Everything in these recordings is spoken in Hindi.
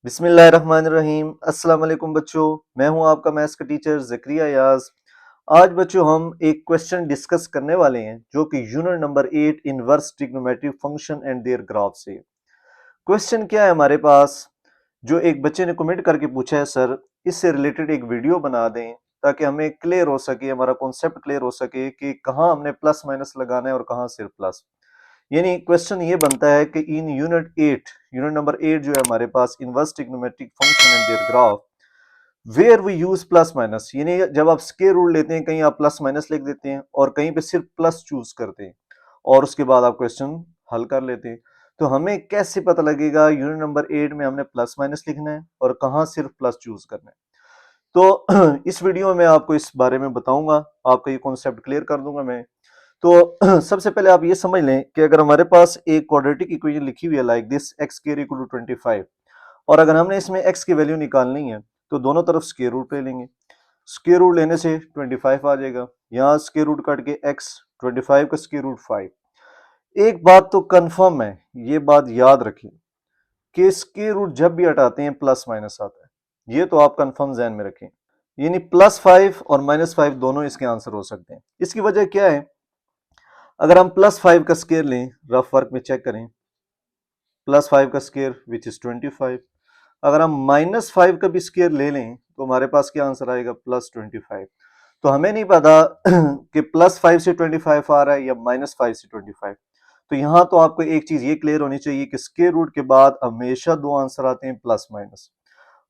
बिस्मिल्लाहिर्रहमानिर्रहीम। अस्सलाम वालेकुम बच्चों, मैं हूं आपका मैथ्स का टीचर ज़करिया याज। आज बच्चों हम एक क्वेश्चन डिस्कस करने वाले हैं जो कि unit number 8 inverse trigonometric function and their graph से। क्वेश्चन क्या है हमारे पास, जो एक बच्चे ने कमेंट करके पूछा है, सर इससे रिलेटेड एक वीडियो बना दें ताकि हमें क्लियर हो सके, हमारा कॉन्सेप्ट क्लियर हो सके कि कहाँ हमने प्लस माइनस लगाना है और कहाँ सिर्फ प्लस। यानी क्वेश्चन ये बनता है कि इन यूनिट नंबर 8 जो है हमारे पास inverse trigonometric function and their graph where we use plus minus, यानी जब आप स्क्वायर रूट लेते हैं कहीं आप प्लस माइनस लिख देते हैं और कहीं पे सिर्फ प्लस चूज करते हैं और उसके बाद आप क्वेश्चन हल कर लेते हैं। तो हमें कैसे पता लगेगा यूनिट नंबर 8 में हमने प्लस माइनस लिखना है और कहाँ सिर्फ प्लस चूज करना है? तो इस वीडियो में आपको इस बारे में बताऊंगा, आपका ये कॉन्सेप्ट क्लियर कर दूंगा मैं। तो सबसे पहले आप ये समझ लें कि अगर हमारे पास एक क्वाड्रेटिक इक्वेशन लिखी हुई है like this X square equal to 25 और अगर हमने इसमें एक्स की वैल्यू निकालनी है तो दोनों तरफ स्क्वायर रूट ले लेंगे। स्क्वायर रूट लेने से 25 आ जाएगा, यहाँ स्क्वायर रूट काट के एक्स 25 का स्क्वायर रूट 5। एक बात तो कंफर्म है, ये बात याद रखें कि स्क्वायर रूट जब भी हटाते हैं प्लस माइनस आता है, ये तो आप कंफर्म ध्यान में रखें। यानी +5 और -5 दोनों इसके आंसर हो सकते हैं। इसकी वजह क्या है, अगर हम +5 का स्क्वायर लें, रफ वर्क में चेक करें, +5 का स्क्वायर विच इज 25। अगर हम -5 का भी स्क्वायर ले लें तो हमारे पास क्या आंसर आएगा, +25। तो हमें नहीं पता कि +5 से 25 आ रहा है या -5 से 25। तो यहाँ तो आपको एक चीज ये क्लियर होनी चाहिए कि स्क्वायर रूट के बाद हमेशा दो आंसर आते हैं प्लस माइनस,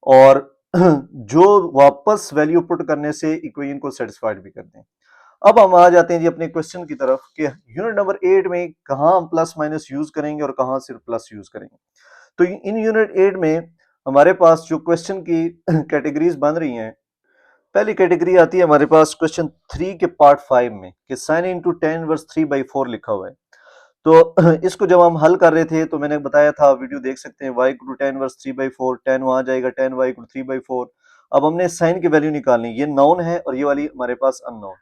और जो वापस वैल्यू पुट करने से इक्वेशन को सेटिस्फाइड भी करते हैं। अब हम आ जाते हैं जी अपने क्वेश्चन की तरफ कि यूनिट नंबर 8 में कहाँ हम प्लस माइनस यूज करेंगे और कहाँ सिर्फ प्लस यूज करेंगे। तो इन यूनिट 8 में हमारे पास जो क्वेश्चन की कैटेगरीज बन रही हैं, पहली कैटेगरी आती है हमारे पास क्वेश्चन 3 के पार्ट 5 में कि साइन इंटू टेन वर्स 3/4 लिखा हुआ है। तो इसको जब हम हल कर रहे थे तो मैंने बताया था, वीडियो देख सकते हैं, y equal to tan inverse 3/4, tan वहां जाएगा, टेन y इक्वल 3/4। अब हमने साइन की वैल्यू निकालनी, ये नाउन है और ये वाली हमारे पास अननोन।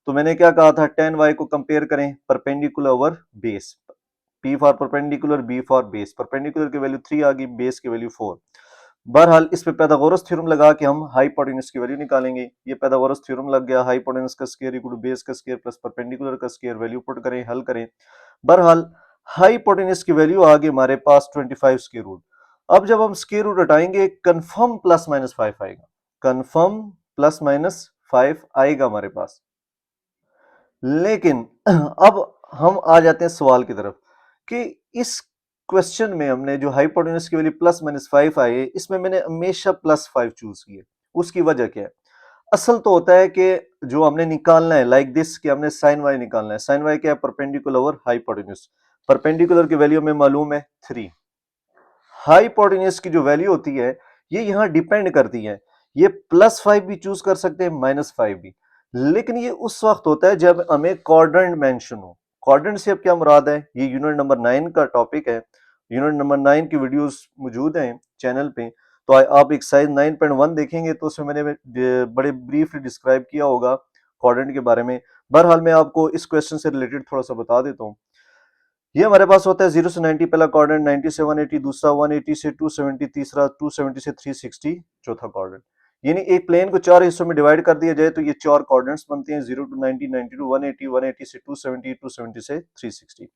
तो मैंने क्या कहा था, टेन y को कंपेयर करें perpendicular over base, P for perpendicular, B for base. Perpendicular की वैल्यू 3 आ गई, बेस की वैल्यू 4। बहरहाल इस पे पाइथागोरस थ्योरम लगा के हम हाइपोटेन्यूज की वैल्यू निकालेंगे। ये पाइथागोरस थ्योरम लग गया, हाइपोटेन्यूज का स्क्वायर इक्वल टू बेस का स्क्वायर प्लस परपेंडिकुलर का स्क्वायर, वैल्यू पुट करें, हल करें। बहरहाल हाइपोटेन्यूज की वैल्यू आ गई हमारे पास 25 स्क्वायर रूट। अब जब हम स्क्वायर रूट हटाएंगे कंफर्म +-5 आएगा, कंफर्म +-5 आएगा हमारे पास। लेकिन अब हम आ जाते हैं सवाल की तरफ कि इस क्वेश्चन में हमने जो हाइपोटेन्यूज की वैल्यू +-5 आई है, इसमें मैंने हमेशा +5 चूज किया। उसकी वजह क्या है? असल तो होता है कि जो हमने निकालना है लाइक दिस कि हमने साइन वाई निकालना है। साइन वाई क्या है, परपेंडिकुलर ओवर हाइपोटेन्यूज। परपेंडिकुलर की वैल्यू हमें मालूम है 3। हाइपोटेन्यूज की जो वैल्यू होती है ये यहाँ डिपेंड करती है, ये +5 भी चूज कर सकते हैं, -5 भी। लेकिन ये उस वक्त होता है जब हमें क्वाड्रेंट मेंशन हो। क्वाड्रेंट से अब क्या मुराद है, ये यूनिट नंबर 9 का टॉपिक है। यूनिट नंबर 9 की वीडियोस मौजूद हैं चैनल पे, तो आप एक्सरसाइज 9.1 देखेंगे तो उसमें मैंने बड़े ब्रीफली डिस्क्राइब किया होगा क्वाड्रेंट के बारे में। बहरहाल मैं आपको इस क्वेश्चन से रिलेटेड थोड़ा सा बता देता हूँ। ये हमारे पास होता है 0 से 90 पहला क्वाड्रेंट, 90 से 180 दूसरा, 180 से 270 तीसरा, 270 से 360 चौथा क्वाड्रेंट। यानी एक प्लेन को चार हिस्सों में डिवाइड कर दिया जाए तो ये चार क्वाड्रेंट्स बनते हैं, 0 टू 90, 90 टू 180, 180 से 270, 270 से 360।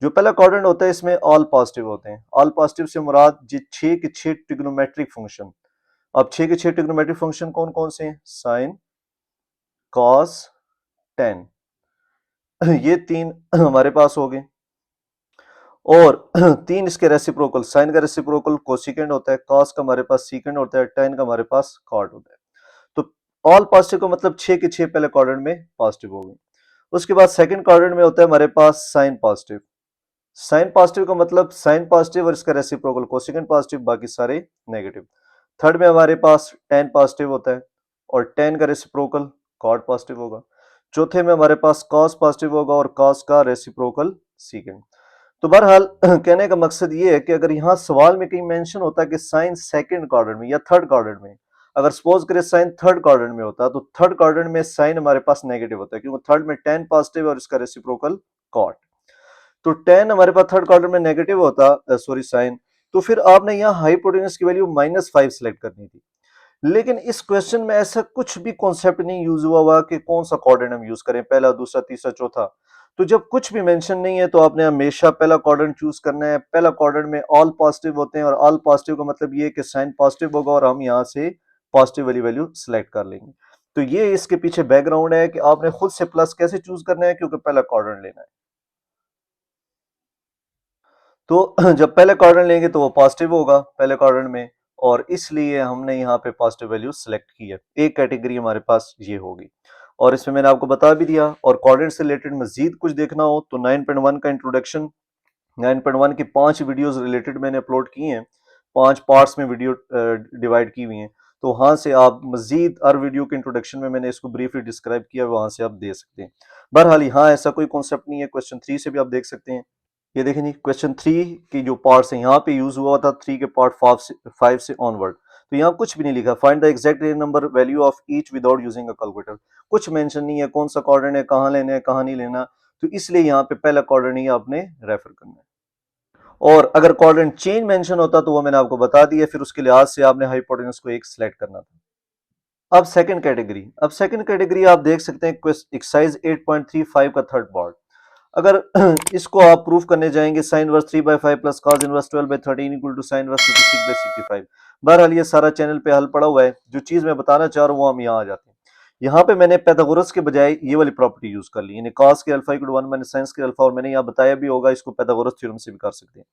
जो पहला क्वाड्रेंट होता है इसमें ऑल पॉजिटिव होते हैं। ऑल पॉजिटिव से मुराद जी 6 के 6 ट्रिग्नोमेट्रिक फंक्शन। अब 6 के 6 ट्रिग्नोमेट्रिक फंक्शन कौन कौन से हैं, साइन, कॉस, टेन, ये तीन हमारे पास हो गए। और तीन इसके रेसिप्रोकल, साइन का रेसिप्रोकल कोसिकेंड होता है, कॉस का हमारे पास सीकेंड होता है, टेन का हमारे पास कॉट होता है। तो ऑल पॉजिटिव का मतलब 6 के 6 पहले क्वाड्रेंट में पॉजिटिव हो गए। उसके बाद सेकंड क्वाड्रेंट में होता है हमारे पास साइन पॉजिटिव। साइन पॉजिटिव का मतलब साइन पॉजिटिव और इसका रेसिप्रोकल कोसिकेंड पॉजिटिव, बाकी सारे नेगेटिव। थर्ड में हमारे पास टेन पॉजिटिव होता है और टेन का रेसिप्रोकल कॉट पॉजिटिव होगा। चौथे में हमारे पास कॉस पॉजिटिव होगा और कॉस का रेसिप्रोकल सीकेंड। तो बहरहाल कहने का मकसद ये है कि अगर यहाँ सवाल में कहीं मेंशन होता है कि साइन सेकंड क्वाड्रेंट में या थर्ड क्वाड्रेंट में, अगर सपोज करें साइन थर्ड क्वाड्रेंट में होता तो थर्ड क्वाड्रेंट में साइन हमारे पास नेगेटिव होता है क्योंकि थर्ड में टेन पॉजिटिव और इसका रेसिप्रोकल कॉट। तो टेन हमारे पास थर्ड क्वाड्रेंट में नेगेटिव होता, सॉरी साइन, तो फिर आपने यहाँ हाइपोटेन्यूज की वैल्यू -5 सेलेक्ट करनी थी। लेकिन इस क्वेश्चन में ऐसा कुछ भी कॉन्सेप्ट नहीं यूज हुआ कि कौन सा क्वाड्रेंट हम यूज करें, पहला, दूसरा, तीसरा, चौथा। तो जब कुछ भी मेंशन नहीं है तो आपने हमेशा पहला क्वाड्रेंट चूज करना है। पहला क्वाड्रेंट में ऑल पॉजिटिव होते हैं और ऑल पॉजिटिव का मतलब ये है कि साइन पॉजिटिव होगा और हम यहाँ से पॉजिटिव वाली वैल्यू सिलेक्ट कर लेंगे। तो ये इसके पीछे बैकग्राउंड है कि आपने खुद से प्लस कैसे चूज करना है, क्योंकि पहला क्वाड्रेंट लेना है। तो जब पहले क्वाड्रेंट लेंगे तो वो पॉजिटिव होगा पहले क्वाड्रेंट में, और इसलिए हमने यहाँ पे पॉजिटिव वैल्यू सिलेक्ट की है। एक कैटेगरी हमारे पास ये होगी, और इसमें मैंने आपको बता भी दिया। और क्वाड्रेंट से रिलेटेड मजीद कुछ देखना हो तो 9.1 का इंट्रोडक्शन, 9.1 की 5 वीडियोस रिलेटेड मैंने अपलोड की हैं, 5 पार्ट्स में वीडियो डिवाइड की हुई हैं। तो वहां से आप मजीद हर वीडियो के इंट्रोडक्शन में मैंने इसको ब्रीफली डिस्क्राइब किया, वहां से आप दे सकते हैं। बहरहाल यहाँ ऐसा कोई कॉन्सेप्ट नहीं है, क्वेश्चन 3 से भी आप देख सकते हैं। ये देखें जी, क्वेश्चन 3 की जो पार्ट्स हैं यहाँ पे यूज हुआ था 3 के पार्ट 5 से ऑनवर्ड। तो यहाँ कुछ भी नहीं लिखा, find the exact real number value of each without using a calculator. कुछ मेंशन नहीं है कौन सा क्वाड्रेंट है, कहाँ लेना है, कहाँ नहीं लेना। तो इसलिए यहाँ पे पहला क्वाड्रेंट ही आपने रेफर करना है। और अगर क्वाड्रेंट चेंज मेंशन होता तो वो मैंने आपको बता दिया, फिर उसके लिहाज से आपने हाइपोटेन्यूज को एक सिलेक्ट करना था। अब सेकंड कैटेगरी आप देख सकते हैं एक्सरसाइज 8.35 का थर्ड पार्ट। अगर इसको आप प्रूफ करने जाएंगे, sine inverse 3/5 plus cos inverse 12/13 equal to sine inverse 56/65। बहरहाल ये सारा चैनल पे हल पड़ा हुआ है। जो चीज मैं बताना चाह रहा हूँ वो हम यहाँ आ जाते हैं। यहाँ पे मैंने पैथागोरस के बजाय ये वाली प्रॉपर्टी यूज कर ली, यानी cos के alpha equal to 1 minus sine के अल्फा, और मैंने यहाँ बताया भी होगा, इसको पैथागोरस थ्योरम से भी कर सकते हैं।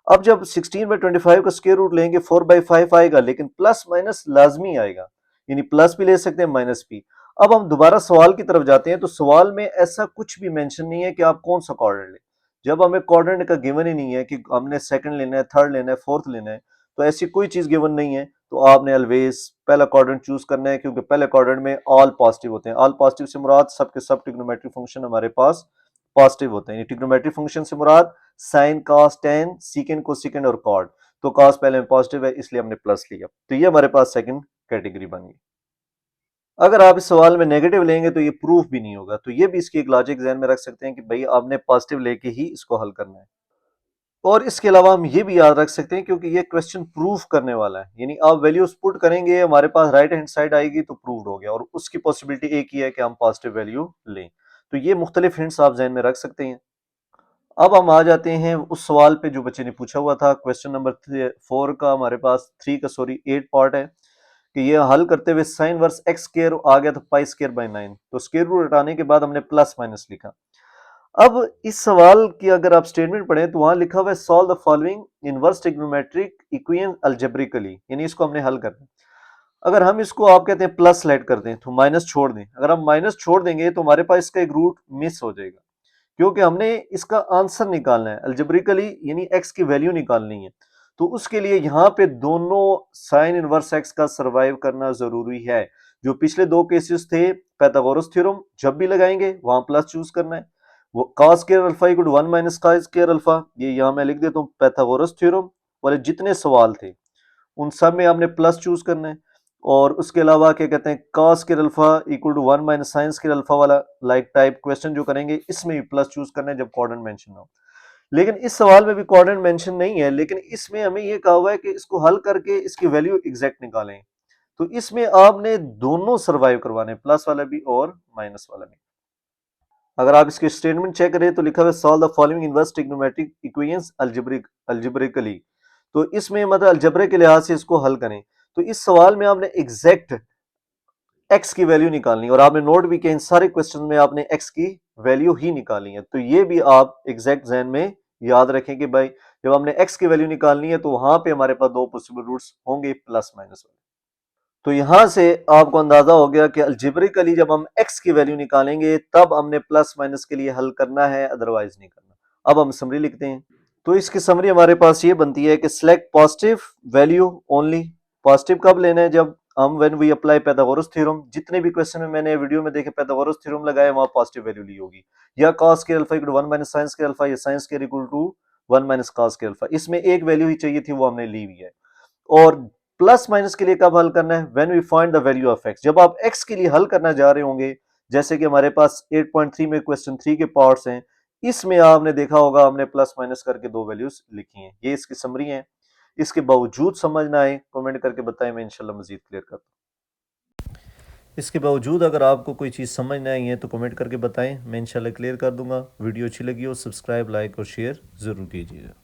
अब जब 16/25 का स्क्वायर रूट लेंगे 4/5 आएगा, लेकिन प्लस माइनस लाजमी आएगा, यानी प्लस भी ले सकते हैं माइनस भी। अब हम दोबारा सवाल की तरफ जाते हैं, तो सवाल में ऐसा कुछ भी मेंशन नहीं है कि आप कौन सा क्वाड्रेंट लें। जब हमें क्वाड्रेंट का गिवन ही नहीं है कि हमने सेकंड लेना है, थर्ड लेना है, फोर्थ लेना है, तो ऐसी कोई चीज गिवन नहीं है, तो आपने ऑलवेज पहला क्वाड्रेंट चूज करना है, क्योंकि पहले क्वाड्रेंट में ऑल पॉजिटिव होते हैं। ऑल पॉजिटिव से मुराद सब के सब ट्रिग्नोमेट्रिक फंक्शन हमारे पास पॉजिटिव होते हैं। ट्रिग्नोमेट्रिक फंक्शन से मुराद sine, cos, tan, secant, cosecant और कॉट। तो कॉस पहले में पॉजिटिव है, इसलिए हमने प्लस लिया। तो ये हमारे पास सेकंड कैटेगरी बन गई। अगर आप इस सवाल में नेगेटिव लेंगे तो ये प्रूफ भी नहीं होगा, तो ये भी इसकी एक लॉजिक ध्यान में रख सकते हैं कि भाई आपने पॉजिटिव लेके ही इसको हल करना है। और इसके अलावा हम ये भी याद रख सकते हैं, क्योंकि ये क्वेश्चन प्रूफ करने वाला है, यानी आप वैल्यूज पुट करेंगे, हमारे पास राइट हैंड साइड आएगी तो प्रूव्ड हो गया, और उसकी पॉसिबिलिटी एक ही है कि हम पॉजिटिव वैल्यू लें। तो ये मुख्तलिफ हिंट्स आप ध्यान में रख सकते हैं। अब हम आ जाते हैं उस सवाल पे जो बच्चे ने पूछा हुआ था। क्वेश्चन नंबर 4 का हमारे पास 3 का सॉरी 8 पार्ट है कि ये हल करते हुए साइन वर्स एक्स स्क्वायर आ गया था पाई स्क्वायर बाय 9, तो स्क्वायर रूट हटाने के बाद हमने प्लस माइनस लिखा। अब इस सवाल की अगर आप स्टेटमेंट पढ़ें तो वहां लिखा हुआ है solve the following inverse trigonometric equation algebraically, यानी इसको हमने हल करना है। अगर हम इसको आप कहते हैं प्लस सेलेक्ट कर दें तो माइनस छोड़ दें, अगर हम माइनस छोड़ देंगे तो हमारे पास इसका एक रूट मिस हो जाएगा, क्योंकि हमने इसका आंसर निकालना है अल्जेब्रिकली, यानी एक्स की वैल्यू निकालनी है। तो उसके लिए यहाँ पे दोनों साइन इनवर्स एक्स का सर्वाइव करना जरूरी है। जो पिछले दो केसेस थे पैथागोरस थ्योरम, जब भी लगाएंगे वहां प्लस चूज करना है। वो cos square alpha equal to 1 minus cos square alpha, ये यहाँ मैं लिख देता हूँ। पैथागोरस थ्योरम वाले जितने सवाल थे उन सब में आपने प्लस चूज करना है। और उसके अलावा क्या कहते हैं, cos square alpha equal to 1 minus sine square alpha वाला लाइक टाइप क्वेश्चन जो करेंगे, इसमें भी प्लस चूज करना है जब क्वाड्रेंट मेंशन हो। लेकिन इस सवाल में भी क्वाड्रेंट मेंशन नहीं है, लेकिन इसमें हमें यह कहा हुआ है कि इसको हल करके इसकी वैल्यू एग्जैक्ट निकालें। तो इसमें आपने दोनों सर्वाइव करवाने, प्लस वाला भी और माइनस वाला भी। अगर आप इसके स्टेटमेंट चेक करें तो लिखा हुआ है solve the following inverse trigonometric equations algebraically. तो इसमें मतलब अलजबरे के लिहाज से इसको हल करें। तो इस सवाल में आपने एग्जैक्ट एक्स की वैल्यू निकालनी है, और आपने नोट भी किया इन सारे क्वेश्चन में आपने एक्स की वैल्यू ही निकाली है। तो ये भी आप एग्जैक्ट जहन में याद रखें कि भाई जब हमने एक्स की वैल्यू निकालनी है तो वहां पे हमारे पास दो पॉसिबल रूट्स होंगे, प्लस माइनस वाले। तो यहां से आपको अंदाजा हो गया कि अलजेब्रिकली जब हम एक्स की वैल्यू निकालेंगे तब हमने प्लस माइनस के लिए हल करना है, अदरवाइज नहीं करना। अब हम समरी लिखते हैं। तो इसकी समरी हमारे पास ये बनती है कि select positive value only. Positive कब लेना है, जब हम when we apply Pythagoras theorem. जितने भी क्वेश्चन में मैंने वीडियो में देखे पैथागोरस थ्योरम लगाए वहां पॉजिटिव वैल्यू ली होगी, या cos के alpha equal to 1 minus sin के अल्फा, या sin के इक्वल टू 1 माइनस cos के अल्फा। इसमें एक वैल्यू ही चाहिए थी, वो हमने ली हुई है। और प्लस माइनस के लिए कब हल करना है, when we find the value of X. जब आप एक्स के लिए हल करना जा रहे होंगे, जैसे कि हमारे पास 8.3 में क्वेश्चन 3 के पार्ट्स हैं, इसमें आपने देखा होगा हमने प्लस माइनस करके दो वैल्यूज लिखी हैं। ये इसकी समरी है। इसके बावजूद समझ ना आए कमेंट करके बताएं, मैं इंशाल्लाह मजीद क्लियर करता हूँ। इसके बावजूद अगर आपको कोई चीज़ समझ ना आई है तो कमेंट करके बताएं, मैं इंशाल्लाह क्लियर कर दूंगा। वीडियो अच्छी लगी हो सब्सक्राइब, लाइक और शेयर ज़रूर कीजिएगा।